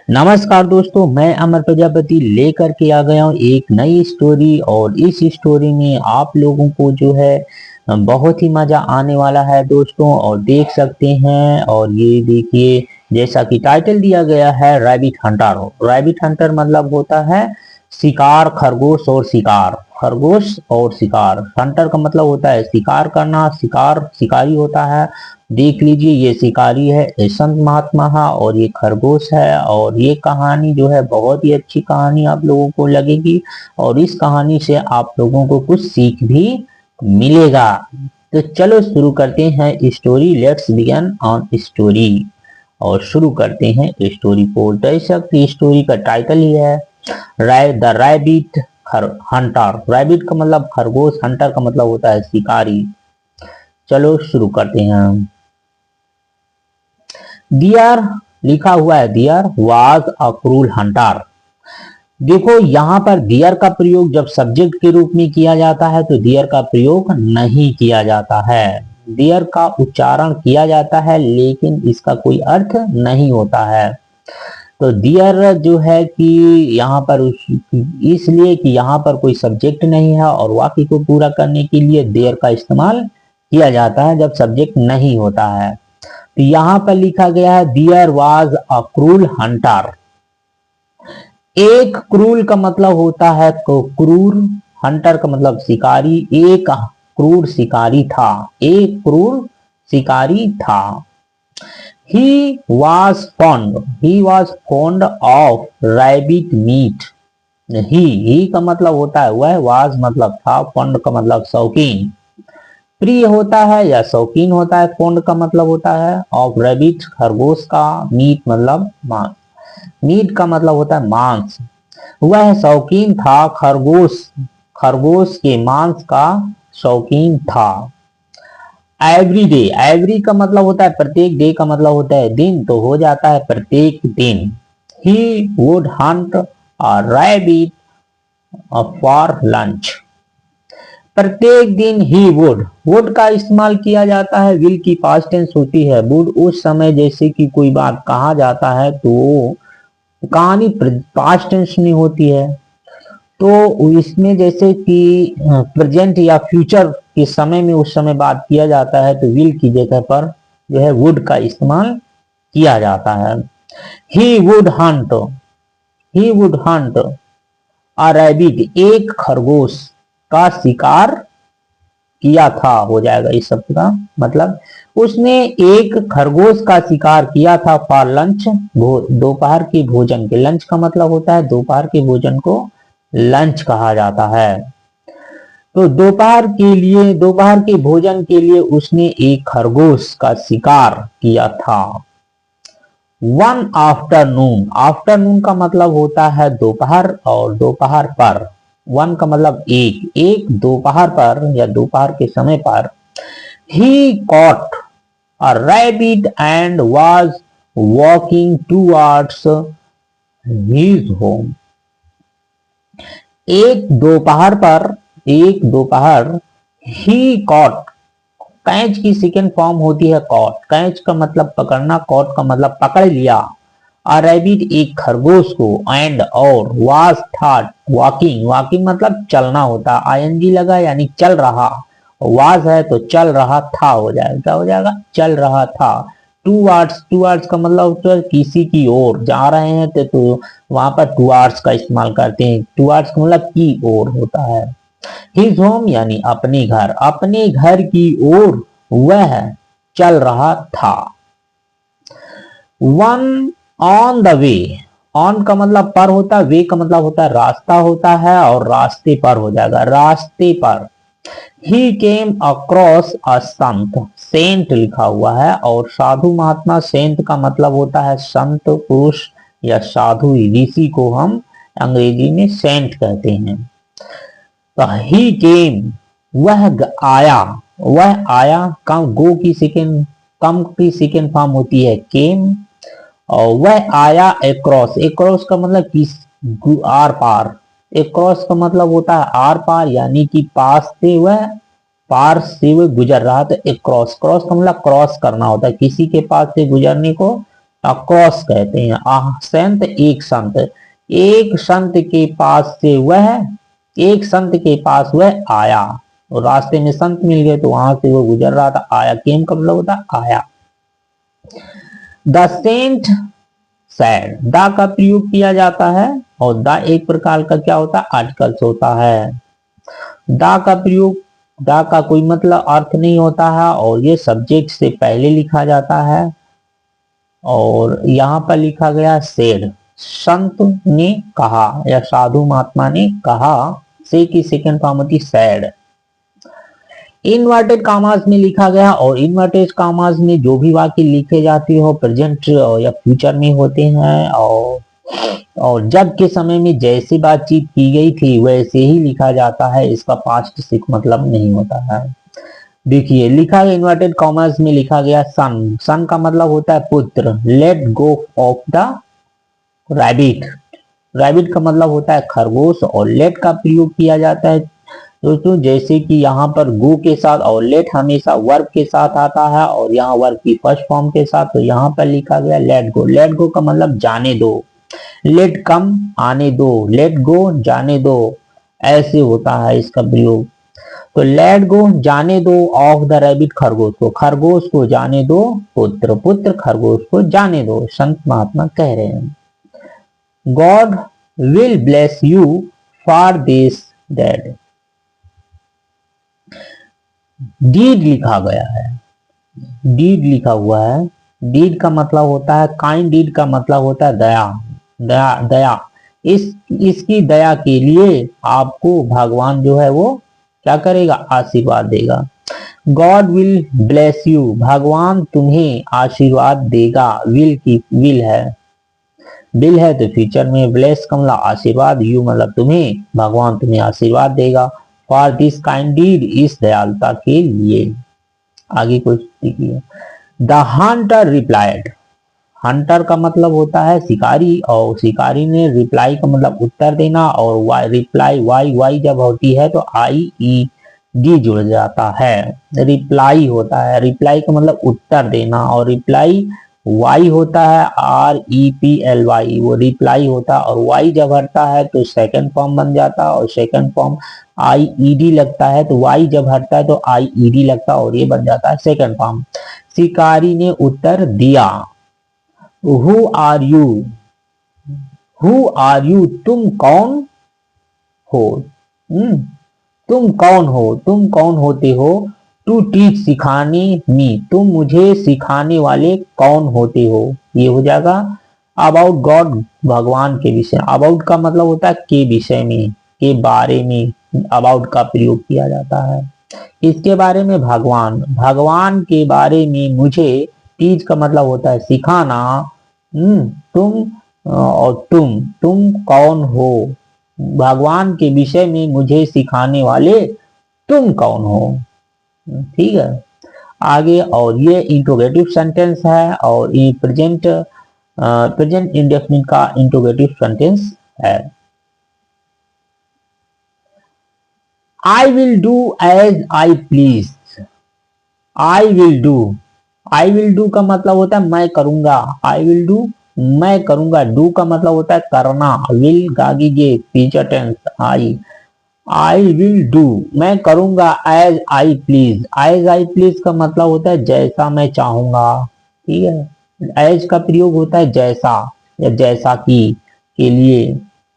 नमस्कार दोस्तों, मैं अमर प्रजापति लेकर के आ गया हूँ एक नई स्टोरी। और इस स्टोरी में आप लोगों को जो है बहुत ही मजा आने वाला है दोस्तों। और देख सकते हैं, और ये देखिए, जैसा कि टाइटल दिया गया है रैबिट हंटर। रैबिट हंटर मतलब होता है शिकार, खरगोश और शिकार। खरगोश और शिकार, हंटर का मतलब होता है शिकार करना, शिकार शिकारी होता है। देख लीजिए, ये शिकारी है, ये संत महात्मा है, और ये खरगोश है। और ये कहानी जो है बहुत ही अच्छी कहानी आप लोगों को लगेगी, और इस कहानी से आप लोगों को कुछ सीख भी मिलेगा। तो चलो शुरू करते हैं story. Let's begin on story. और शुरू करते हैं स्टोरी को। दर्शक की स्टोरी का टाइटल ही है द रैबिट हंटर। रैबिट का मतलब खरगोश, हंटर का मतलब होता है शिकारी। चलो शुरू करते हैं। डियर लिखा हुआ है, deer was a cruel hunter. देखो, यहाँ पर डियर का प्रयोग जब सब्जेक्ट के रूप में किया जाता है तो डियर का प्रयोग नहीं किया जाता है। डियर का उच्चारण किया जाता है लेकिन इसका कोई अर्थ नहीं होता है। तो डियर जो है कि यहाँ पर इसलिए कि यहाँ पर कोई सब्जेक्ट नहीं है, और वाक्य को पूरा करने के लिए देयर का इस्तेमाल किया जाता है जब सब्जेक्ट नहीं होता है। तो यहाँ पर लिखा गया है there was a cruel hunter. एक क्रूल का मतलब होता है क्रूर, हंटर का मतलब शिकारी। एक क्रूर शिकारी था, एक क्रूर शिकारी था। He was fond of rabbit meat. He का मतलब होता है वह, वाज मतलब था, फॉन्ड का मतलब शौकीन, प्रिय होता है या शौकीन होता है। फॉन्ड का मतलब होता है ऑफ रैबिट खरगोश का, मीट मतलब मांस, मीट का मतलब होता है मांस। वह शौकीन था खरगोश, खरगोश के मांस का शौकीन था। एवरी डे, एवरी का मतलब होता है प्रत्येक, डे का मतलब होता है दिन, तो हो जाता है प्रत्येक दिन। He would Hunt a rabbit for lunch. प्रत्येक दिन ही वुड का इस्तेमाल किया जाता है, विल की पास्ट टेंस होती है। वुड उस समय जैसे कि कोई बात कहा जाता है तो कहानी पास्ट टेंस में होती है। तो इसमें जैसे कि प्रेजेंट या फ्यूचर के समय में उस समय बात किया जाता है तो विल की जगह पर जो है वुड का इस्तेमाल किया जाता है। He would Hunt, he would Hunt a rabbit, एक खरगोश का शिकार किया था, हो जाएगा इस शब्द का मतलब। उसने एक खरगोश का शिकार किया था फॉर लंच, दोपहर के भोजन के। लंच का मतलब होता है दोपहर के भोजन को लंच कहा जाता है। तो दोपहर के लिए, दोपहर के भोजन के लिए उसने एक खरगोश का शिकार किया था। वन आफ्टरनून, आफ्टरनून का मतलब होता है दोपहर और दोपहर पर। वन का मतलब एक, एक दोपहर पर या दोपहर के समय पर। He caught a rabbit and was walking towards his home. एक दोपहर पर, एक दोपहर, ही कॉट, कैच की सेकेंड फॉर्म होती है कॉट। कैच का मतलब पकड़ना, कॉट का मतलब पकड़ लिया। अ रैबिट एक खरगोश को, एंड और, वाज था वॉकिंग, वॉकिंग मतलब चलना होता, आईएनजी लगा यानी चल रहा। वाज है तो चल रहा था हो जाएगा, क्या हो जाएगा, चल रहा था। टू वर्ड्स का मतलब होता है किसी की ओर जा रहे हैं तो वहां पर टू वर्ड्स का इस्तेमाल करते हैं। टू वर्ड्स का मतलब की ओर होता है। हिज होम यानी अपने घर, अपने घर की ओर वह चल रहा था। One on the way, on का मतलब पर होता है, वे का मतलब होता है रास्ता होता है, और रास्ते पर हो जाएगा, रास्ते पर। ही came across a Sant, Saint लिखा हुआ है, और साधु महात्मा, सेंट का मतलब होता है संत पुरुष या साधु, ऋषि को हम अंग्रेजी में सेंट कहते हैं। तो ही केम वह आया, वह आया, कम गो की सेकेंड, कम की सेकेंड फॉर्म होती है केम। और वह आया एक्रॉस, एक्रॉस का मतलब किस, आर पार। एक्रॉस का मतलब होता है आर पार, यानी कि पास से वह, पार से वह गुजर रहा था। एक्रॉस, क्रॉस का मतलब क्रॉस करना होता है, किसी के पास से गुजरने को अक्रॉस कहते हैं। संत, एक संत, एक संत के पास से वह, एक संत के पास वह आया, और रास्ते में संत मिल गए तो वहां से वो गुजर रहा था। आया, केम का मतलब होता है आया। द सेंट सैड, द का प्रयोग किया जाता है, और द एक प्रकार का क्या होता है, आर्टिकल्स होता है। द का प्रयोग, द का कोई मतलब अर्थ नहीं होता है, और ये सब्जेक्ट से पहले लिखा जाता है। और यहां पर लिखा गया सेड, संत ने कहा या साधु महात्मा ने कहा। से की सेकंड फॉर्म होती सैड। इनवर्टेड कामास में लिखा गया, और इनवर्टेड कामास में जो भी वाक्य लिखे जाते हो प्रेजेंट या फ्यूचर में होते हैं, और जब के समय में जैसी बातचीत की गई थी वैसे ही लिखा जाता है, इसका पास्ट सिक मतलब नहीं होता है। देखिए लिखा है इन्वर्टेड कॉमर्स में लिखा गया सन, सन का मतलब होता है पुत्र। Let go of the rabbit, rabbit का मतलब होता है खरगोश, और लेट का प्रयोग किया जाता है दोस्तों जैसे कि यहाँ पर गो के साथ, और लेट हमेशा वर्ब के साथ आता है, और यहाँ वर्ब की फर्स्ट फॉर्म के साथ। तो यहाँ पर लिखा गया लेट गो, लेट गो का मतलब जाने दो, लेट कम आने दो, लेट गो जाने दो, ऐसे होता है इसका प्रयोग। तो लेट गो जाने दो ऑफ द रैबिट, खरगोश को, खरगोश को जाने दो पुत्र, पुत्र खरगोश को जाने दो, संत महात्मा कह रहे हैं। God will bless you for this dead, deed लिखा गया है, डीड लिखा हुआ है। डीड का मतलब होता है काइंड, डीड का मतलब होता है दया, दया, दया। इसकी दया के लिए आपको भगवान जो है वो क्या करेगा, आशीर्वाद देगा। गॉड विल ब्लेस यू, भगवान तुम्हें आशीर्वाद देगा। विल की विल है, विल है तो फ्यूचर में, ब्लेस का मतलब आशीर्वाद, यू मतलब तुम्हें, भगवान तुम्हें आशीर्वाद देगा। फॉर दिस काइंड डीड, इस दयालुता के लिए। आगे कुछ देखिए। द हंटर रिप्लाइड, हंटर का मतलब होता है शिकारी, और शिकारी ने रिप्लाई का मतलब उत्तर देना, और वाई रिप्लाई, वाई वाई जब होती है तो आई ई डी जुड़ जाता है, रिप्लाई होता है। रिप्लाई का मतलब उत्तर देना, और रिप्लाई वाई होता है, R E P L Y, वो रिप्लाई होता है। और वाई जब हटता है तो सेकंड फॉर्म बन जाता है, और second form I E D लगता है, तो वाई जब हटता है तो आई ई डी लगता है, और ये बन जाता है सेकंड फॉर्म। शिकारी ने उत्तर दिया। Who are you, who are you, तुम कौन हो, तुम कौन हो, तुम कौन होते हो। टू टीच, सिखाने, मी, तुम मुझे सिखाने वाले कौन होते हो, ये हो जाएगा अबाउट गॉड, भगवान के विषय। अबाउट का मतलब होता है के विषय में, के बारे में, अबाउट का प्रयोग किया जाता है। इसके बारे में भगवान, भगवान के बारे में मुझे, टीच का मतलब होता है सिखाना, तुम, और तुम कौन हो, भगवान के विषय में मुझे सिखाने वाले तुम कौन हो, ठीक है। आगे, और ये इंट्रोगेटिव सेंटेंस है, और ये प्रेजेंट इंडेफिनिट का इंट्रोगेटिव सेंटेंस है। I will do as I please, I will do, I will do का मतलब होता है मैं करूंगा, आई विल डू मैं करूंगा। डू का मतलब होता है करना, विल गागी गे future tense, I will do, मैं करूंगा as I please. As I please का मतलब होता है जैसा मैं चाहूंगा, ठीक है। एज का प्रयोग होता है जैसा या जैसा कि के लिए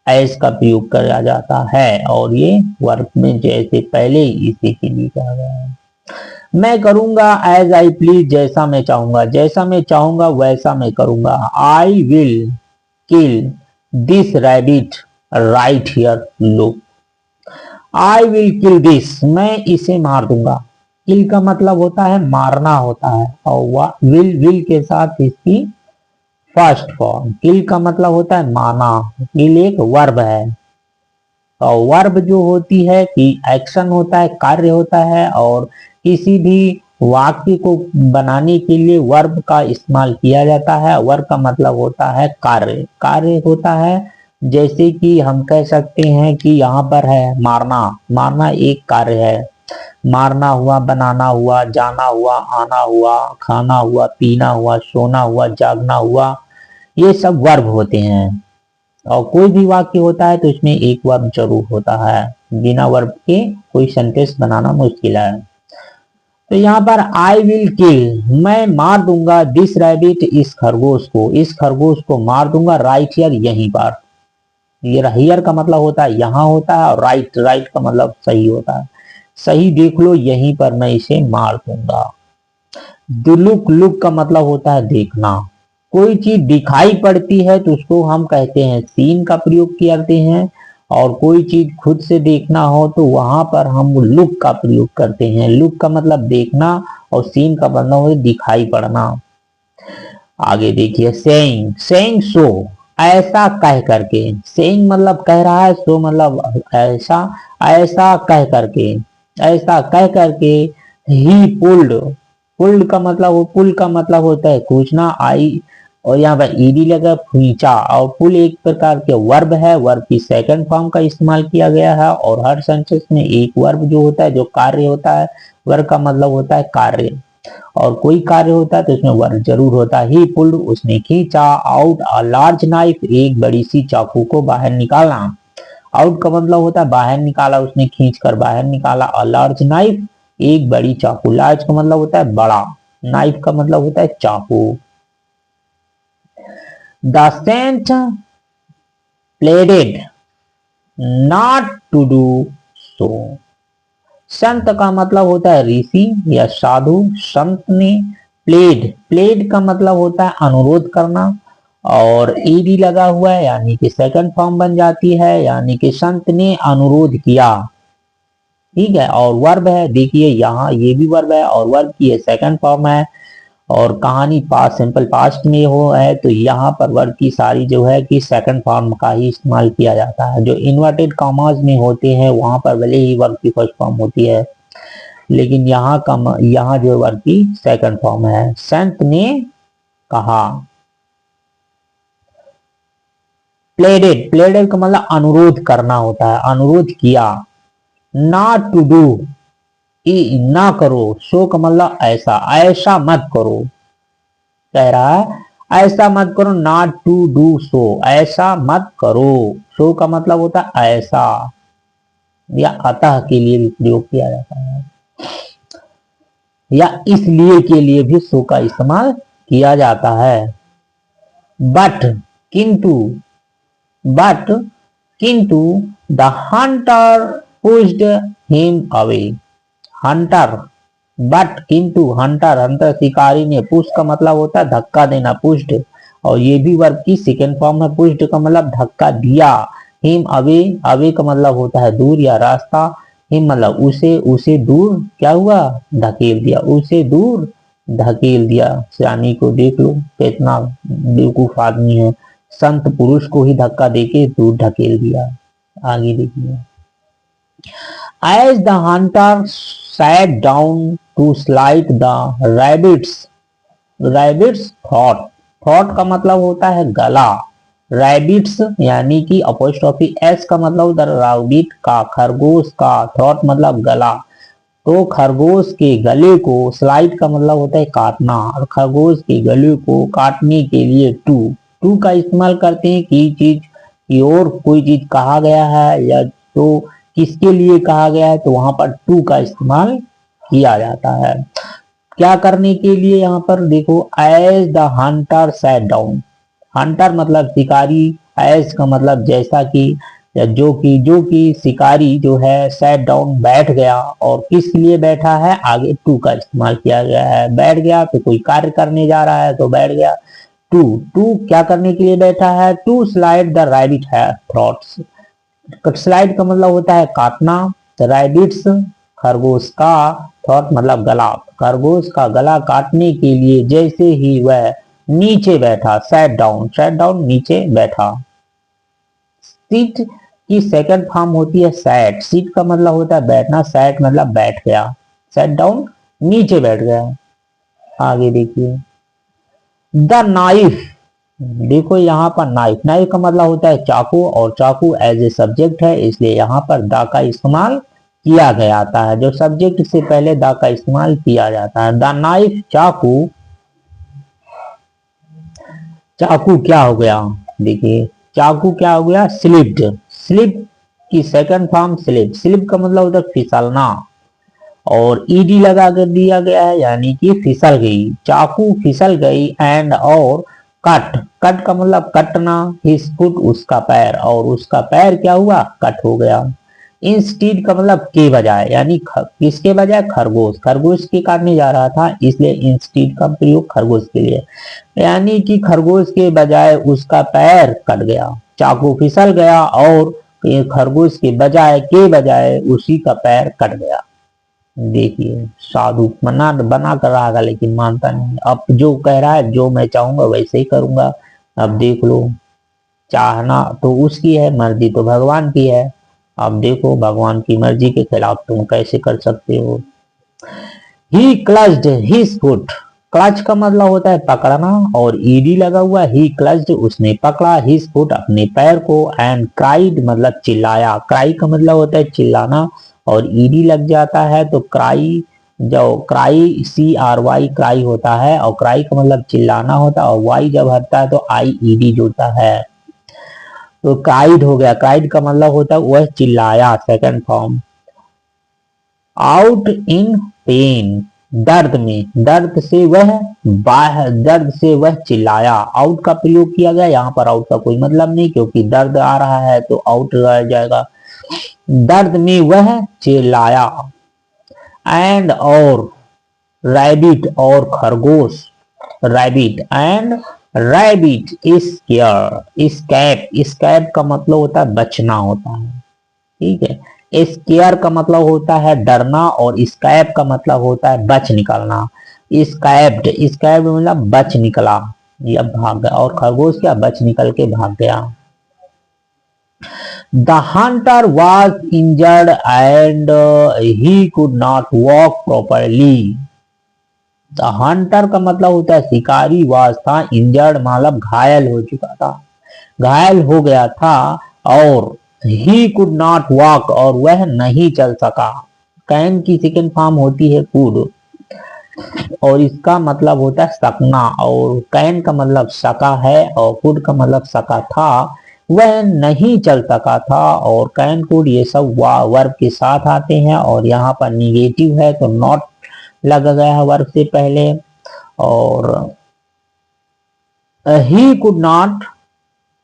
एज का प्रयोग किया जाता है, और ये वर्ब में जैसे पहले इसी के लिए कहा गया है। मैं करूंगा एज आई प्लीज, जैसा मैं चाहूंगा, जैसा मैं चाहूंगा वैसा मैं करूंगा। I will kill this rabbit right here, look. I will kill this, मैं इसे मार दूंगा। किल का मतलब होता है मारना होता है, और विल के साथ इसकी फर्स्ट फॉर्म। किल का मतलब होता है मारना, किल एक वर्ब है, और वर्ब जो होती है कि एक्शन होता है, कार्य होता है, और किसी भी वाक्य को बनाने के लिए वर्ब का इस्तेमाल किया जाता है। वर्ब का मतलब होता है कार्य, कार्य होता है। जैसे कि हम कह सकते हैं कि यहाँ पर है मारना, मारना एक कार्य है। मारना हुआ, बनाना हुआ, जाना हुआ, आना हुआ, खाना हुआ, पीना हुआ, सोना हुआ, जागना हुआ, ये सब वर्ब होते हैं। और कोई भी वाक्य होता है तो इसमें एक वर्ब जरूर होता है, बिना वर्ब के कोई सेंटेंस बनाना मुश्किल है। तो यहाँ पर आई विल किल, मैं मार दूंगा, दिस रैबिट, इस खरगोश को, इस खरगोश को मार दूंगा, राइट हियर, यहीं पर। ये हियर का मतलब होता है यहाँ होता है, और राइट, राइट का मतलब सही होता है, सही देख लो, यहीं पर मैं इसे मार दूंगा। लुक, लुक का मतलब होता है देखना, कोई चीज दिखाई पड़ती है तो उसको हम कहते हैं सीन का प्रयोग करते हैं, और कोई चीज खुद से देखना हो तो वहां पर हम लुक का प्रयोग करते हैं। लुक का मतलब देखना और सीन का मतलब है दिखाई पड़ना। आगे देखिए, सेइंग, सेइंग सो, ऐसा कह करके, सेइंग मतलब कह रहा है, सो मतलब ऐसा, ऐसा कह करके, ऐसा कह करके, ही पुल्ड, पुल्ड का मतलब, पुल का मतलब होता है खींचना, आई और यहाँ पर ईडी लगा, खींचा। और पुल एक प्रकार के वर्ब है, वर्ब की सेकंड फॉर्म का इस्तेमाल किया गया है, और हर सेंटेंस में एक वर्ब जो होता है जो कार्य होता है, वर्ब का मतलब होता है कार्य, और कोई कार्य होता है तो इसमें वर्ब जरूर होता है। ही पुल्ड, उसने खींचा, आउट अ लार्ज नाइफ, एक बड़ी सी चाकू को बाहर निकालना। आउट का मतलब होता है बाहर निकाला, उसने खींच कर बाहर निकाला। अ लार्ज नाइफ, एक बड़ी चाकू, लार्ज का मतलब होता है बड़ा, नाइफ का मतलब होता है चाकू। The saint pleaded not to do so, संत का मतलब होता है ऋषि या साधु, संत ने प्लेड, प्लेड का मतलब होता है अनुरोध करना, और ईडी लगा हुआ है यानी कि सेकंड फॉर्म बन जाती है, यानी कि संत ने अनुरोध किया, ठीक है। और वर्ब है, देखिए यहाँ ये भी वर्ब है और वर्ब की सेकंड फॉर्म है, और कहानी पास्ट, सिंपल पास्ट में हो है तो यहाँ पर वर्ब की सारी जो है कि सेकंड फॉर्म का ही इस्तेमाल किया जाता है। जो इन्वर्टेड कॉमास में होते हैं वहां पर भले ही वर्ब की फर्स्ट फॉर्म होती है, लेकिन यहाँ का, यहाँ जो वर्ब की सेकंड फॉर्म है। संत ने कहा, प्लेडेड, प्लेडेड का मतलब अनुरोध करना होता है, अनुरोध किया। नॉट टू डू, ना करो, सो का मतलब ऐसा, ऐसा मत करो, कह रहा है ऐसा मत करो, नॉट टू डू सो, ऐसा मत करो। सो का मतलब होता है ऐसा, या अतः के लिए भी प्रयोग किया जाता है, या इसलिए के लिए भी सो का इस्तेमाल किया जाता है। बट, किंतु, बट किंतु, the Hunter pushed him away, Hunter, but किंतु, हंटर, हंटर शिकारी ने, पुश का मतलब होता है धक्का देना, पुश्ड, और ये भी वर्ब की सेकंड फॉर्म है, पुश्ड का मतलब धक्का दिया। हिम अवे, अवे का मतलब होता है दूर या रास्ता, हिम मतलब उसे, उसे दूर क्या हुआ, धकेल दिया, उसे दूर धकेल दिया। यानी को देख लो कितना बेवकूफ आदमी है, संत पुरुष को ही धक्का देके दूर धकेल दिया। आगे देखिए, as the hunter sat down to slide the rabbits, rabbits thought, thought का मतलब होता है गला, rabbits यानी कि अपोस्ट्रोफी एस का मतलब उधर राबिट का, खरगोश का, थॉट मतलब गला, तो खरगोश के गले को, स्लाइड का मतलब होता है काटना, और खरगोश के गले को काटने के लिए टू, टू का इस्तेमाल करते हैं कि चीज की और कोई चीज कहा गया है या तो किसके लिए कहा गया है तो वहां पर टू का इस्तेमाल किया जाता है। क्या करने के लिए, यहाँ पर देखो, as the hunter sat down, hunter मतलब शिकारी, एज का मतलब जैसा कि, या जो कि शिकारी जो है सैट डाउन बैठ गया, और किस लिए बैठा है, आगे टू का इस्तेमाल किया गया है। बैठ गया तो कोई कार्य करने जा रहा है तो बैठ गया, टू, टू क्या करने के लिए बैठा है, टू स्लाइड द रैबिट है थ्रॉट्स, स्लाइड का मतलब होता है काटना, रैबिट्स खरगोश का, थॉट मतलब गला, खरगोश का गला काटने के लिए जैसे ही वह नीचे बैठा, सैट डाउन, सैट डाउन नीचे बैठा। सीट की सेकंड फॉर्म होती है सैट, सीट का मतलब होता है बैठना, सैट मतलब बैठ गया, सैट डाउन नीचे बैठ गया। आगे देखिए, द नाइफ, देखो यहाँ पर नाइफ, नाइफ का मतलब होता है चाकू, और चाकू एज ए सब्जेक्ट है इसलिए यहाँ पर दा का इस्तेमाल किया गया आता है, जो सब्जेक्ट से पहले दा का इस्तेमाल किया जाता है। द नाइफ, चाकू, चाकू क्या हो गया, देखिए चाकू क्या हो गया, स्लिप्ड। स्लिप की सेकंड फॉर्म स्लिप। स्लिप का मतलब होता है फिसलना, और ईडी लगा कर दिया गया है यानी कि फिसल गई, चाकू फिसल गई। एंड और कट, कट का मतलब कटना, हिज फुट उसका पैर, और उसका पैर क्या हुआ, कट हो गया। इंस्टीड का मतलब के बजाय, यानी किसके बजाय, खरगोश, खरगोश के काटने जा रहा था इसलिए इंस्टीड का प्रयोग खरगोश के लिए, यानी कि खरगोश के बजाय उसका पैर कट गया, चाकू फिसल गया और खरगोश के बजाय, के बजाय उसी का पैर कट गया। देखिए साधु मना बना कर रहा था लेकिन मानता नहीं, अब जो कह रहा है जो मैं चाहूंगा वैसे ही करूंगा। अब देख लो, चाहना तो उसकी है, मर्जी तो भगवान की है। अब देखो भगवान की मर्जी के खिलाफ तुम कैसे कर सकते हो। ही क्लच्ड हिज फुट, क्लच का मतलब होता है पकड़ना, और ईडी लगा हुआ, ही क्लच्ड उसने पकड़ा, हिज फुट अपने पैर को, एंड क्राइड मतलब चिल्लाया, क्राई का मतलब होता है चिल्लाना, और ईडी लग जाता है तो क्राई, जो cry C R Y cry होता है, और क्राई का मतलब चिल्लाना होता है, और वाई जब हटता है तो आई ईडी जुड़ता है, तो क्राइड हो गया। क्राइड का मतलब होता है वह चिल्लाया, second form. Out in pen, दर्द में, दर्द से वह बाहर, दर्द से वह चिल्लाया, आउट का प्रयोग किया गया। यहाँ पर आउट का कोई मतलब नहीं क्योंकि दर्द आ रहा है तो आउट रह जाएगा। दर्द में वह चिल्लाया। एंड और रैबिट और खरगोश, रैबिट एंड रैबिट स्केयर, स्कैप, स्कैप का मतलब होता है बचना होता है, ठीक है। स्केयर का मतलब होता है डरना, और स्कैप का मतलब होता है बच निकलना। स्कैप्ड, स्कैप्ड मतलब बच निकला या भाग गया, और खरगोश क्या, बच निकल के भाग गया। The Hunter was injured and he could not walk properly. The Hunter का मतलब होता है शिकारी, वाज था, इंजर्ड मतलब घायल हो चुका था, घायल हो गया था, और ही कुड नॉट वॉक और वह नहीं चल सका। कैन की सेकेंड फॉर्म होती है कुड, और इसका मतलब होता है सकना, और कैन का मतलब सका है, और कुड का मतलब सका था, वह नहीं चल सका था। और कैन कुड ये सब वर्ब के साथ आते हैं, और यहाँ पर निगेटिव है तो नॉट लगा गया है वर्ब से पहले। और ही कुड नॉट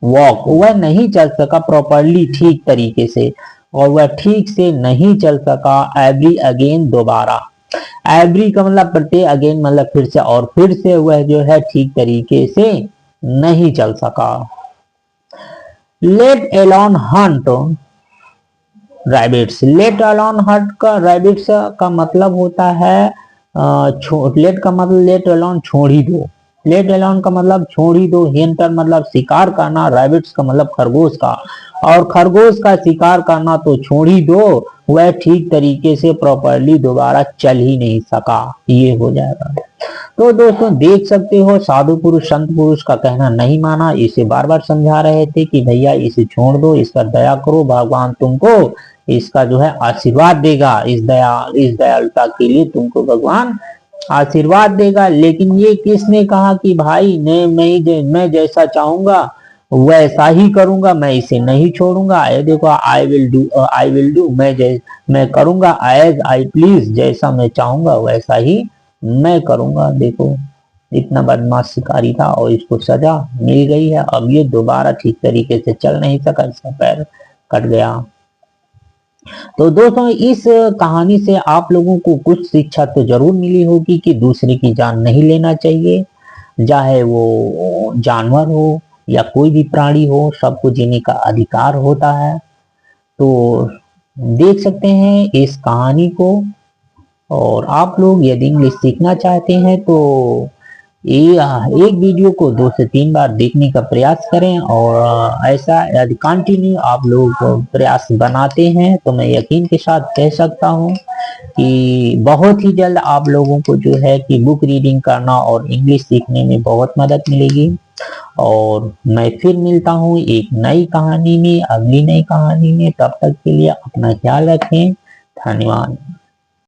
वॉक, वह नहीं चल सका प्रॉपरली ठीक तरीके से, और वह ठीक से नहीं चल सका। एवरी अगेन दोबारा, एवरी का मतलब प्रत्येक, अगेन मतलब फिर से, और फिर से वह जो है ठीक तरीके से नहीं चल सका। Let alone hunt rabbits, let alone hunt का रैबिट्स का मतलब होता है लेट का मतलब लेट अलोन छोड़ ही दो, लेट अलोन का मतलब छोड़ ही दो, हिंटर मतलब शिकार करना, रैबिट्स का मतलब खरगोश का, और खरगोश का शिकार करना तो छोड़ ही दो, वह ठीक तरीके से प्रॉपरली दोबारा चल ही नहीं सका, ये हो जाएगा। तो दोस्तों देख सकते हो साधु पुरुष संत पुरुष का कहना नहीं माना, इसे बार बार समझा रहे थे कि भैया इसे छोड़ दो, इस पर दया करो, भगवान तुमको इसका जो है आशीर्वाद देगा, इस दयालुता के लिए तुमको भगवान आशीर्वाद देगा। लेकिन ये किसने कहा कि भाई ने मैं जैसा चाहूंगा वैसा ही करूंगा, मैं इसे नहीं छोड़ूंगा। ये देखो आई विल डू, मैं करूंगा एज आई प्लीज, जैसा मैं चाहूंगा वैसा ही मैं करूंगा। देखो इतना बदमाश शिकारी था और इसको सजा मिल गई है, अब ये दोबारा ठीक तरीके से चल नहीं सका, इसका पैर कट गया। तो दोस्तों इस कहानी से आप लोगों को कुछ शिक्षा तो जरूर मिली होगी कि दूसरे की जान नहीं लेना चाहिए, चाहे वो जानवर हो या कोई भी प्राणी हो, सबको जीने का अधिकार होता है। तो देख सकते हैं इस कहानी को, और आप लोग यदि इंग्लिश सीखना चाहते हैं तो एक वीडियो को 2 से 3 बार देखने का प्रयास करें, और ऐसा यदि कंटिन्यू आप लोग प्रयास बनाते हैं तो मैं यकीन के साथ कह सकता हूं कि बहुत ही जल्द आप लोगों को जो है कि बुक रीडिंग करना और इंग्लिश सीखने में बहुत मदद मिलेगी। और मैं फिर मिलता हूं एक नई कहानी में, अगली नई कहानी में, तब तक के लिए अपना ख्याल रखें। धन्यवाद।